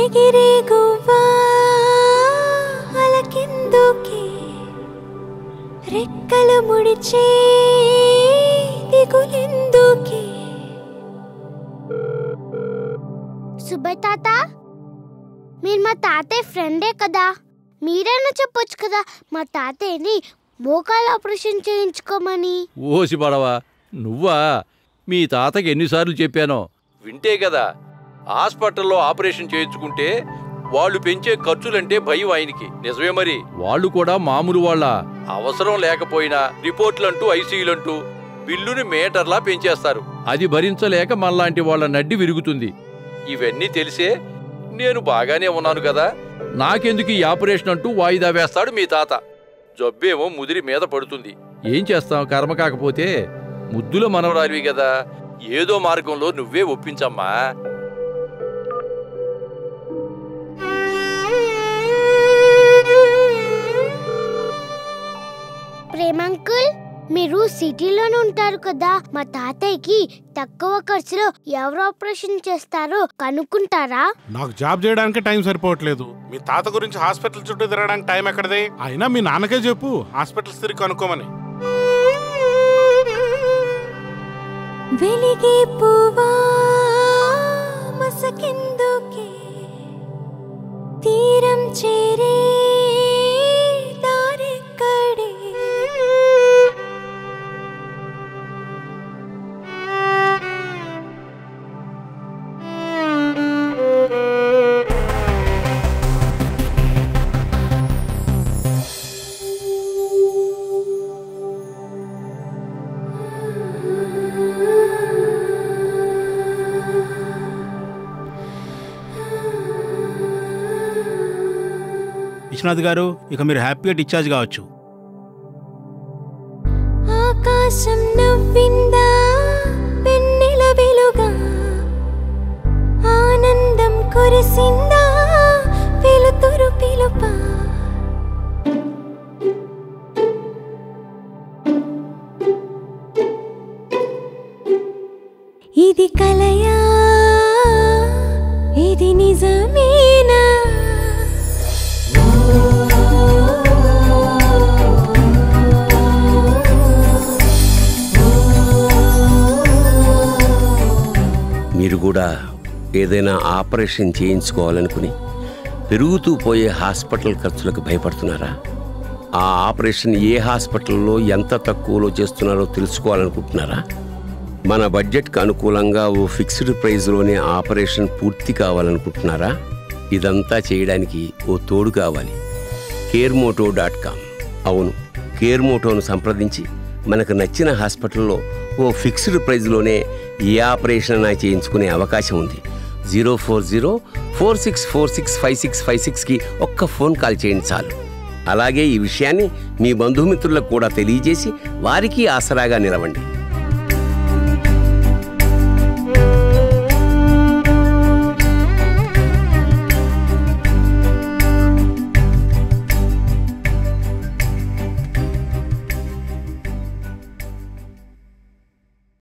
ఎగిరే గువ్వా అలకిందుకే రెక్కలు ముడిచే దిగులెందుకే. సుబ్బయ్య తాత, మీరు మా తాతయ్య ఫ్రెండే కదా, మీరైనా చెప్పొచ్చు కదా మా తాతయ్యని మోకాలు ఆపరేషన్ చేయించుకోమని. ఓసి పడవా, నువ్వా? మీ తాతకి ఎన్నిసార్లు చెప్పానో వింటే కదా. హాస్పిటల్లో ఆపరేషన్ చేయించుకుంటే వాళ్ళు పెంచే ఖర్చులంటే భయం ఆయనకి. నిజమే మరి. వాళ్ళు కూడా మామూలు వాళ్ళ? అవసరం లేకపోయినా రిపోర్ట్లంటూ ఐసీయూలంటూ బిల్లుని మీటర్లా పెంచేస్తారు. అది భరించలేక మనలాంటి వాళ్ళ నడ్డి విరుగుతుంది. ఇవన్నీ తెలిసే నేను బాగానే ఉన్నాను కదా, నాకెందుకు ఈ ఆపరేషన్ అంటూ వాయిదా వేస్తాడు మీ తాత. జబ్బేమో ముదిరి మీద పడుతుంది. ఏం చేస్తాం, కర్మ కాకపోతే. ముద్దుల మనవరాలివి కదా, ఏదో మార్గంలో నువ్వే ఒప్పించమ్మా. ప్రేమంకుల్, మీరు సిటీలోనే ఉంటారు కదా, మా తాతయ్యకి తక్కువ ఖర్చులో ఎవరు ఆపరేషన్ చేస్తారో కనుక్కుంటారా? నాకు జాబ్ చేయడానికి టైం సరిపోవట్లేదు. మీ తాత గురించి హాస్పిటల్ చుట్టూ తిరగడానికి టైం ఎక్కడది? అయినా మీ నాన్నకే చెప్పు హాస్పిటల్స్ తిరిగి కనుక్కోమని. వెలిగే పువ్వా మసకెందుకే తీరం చేరే దారెక్కడే. విశ్వనాథ్ గారు, ఇక మీరు హ్యాపీగా డిశ్చార్జ్ కావచ్చు. ఆకాశం నవ్విందా వెన్నెల వెలుగా, ఆనందం కురిసిందా వెలుతురు పిలుపా. ఇది కలయా, ఇది నిజమేనా? మీరు కూడా ఏదైనా ఆపరేషన్ చేయించుకోవాలనుకుని పెరుగుతూ పోయే హాస్పిటల్ ఖర్చులకు భయపడుతున్నారా? ఆ ఆపరేషన్ ఏ హాస్పిటల్లో ఎంత తక్కువలో చేస్తున్నారో తెలుసుకోవాలనుకుంటున్నారా? మన బడ్జెట్కి అనుకూలంగా ఓ ఫిక్స్డ్ ప్రైస్లోనే ఆపరేషన్ పూర్తి కావాలనుకుంటున్నారా? ఇదంతా చేయడానికి ఓ తోడు కావాలి. కేర్మోటో.com. అవును, కేర్మోటోను సంప్రదించి మనకు నచ్చిన హాస్పిటల్లో ఓ ఫిక్స్డ్ ప్రైజ్లోనే ఏ ఆపరేషన్ అయినా చేయించుకునే అవకాశం ఉంది. 04046465656కి ఒక్క ఫోన్ కాల్ చేయండి చాలు. అలాగే ఈ విషయాన్ని మీ బంధుమిత్రులకు కూడా తెలియజేసి వారికి ఆసరాగా నిలవండి.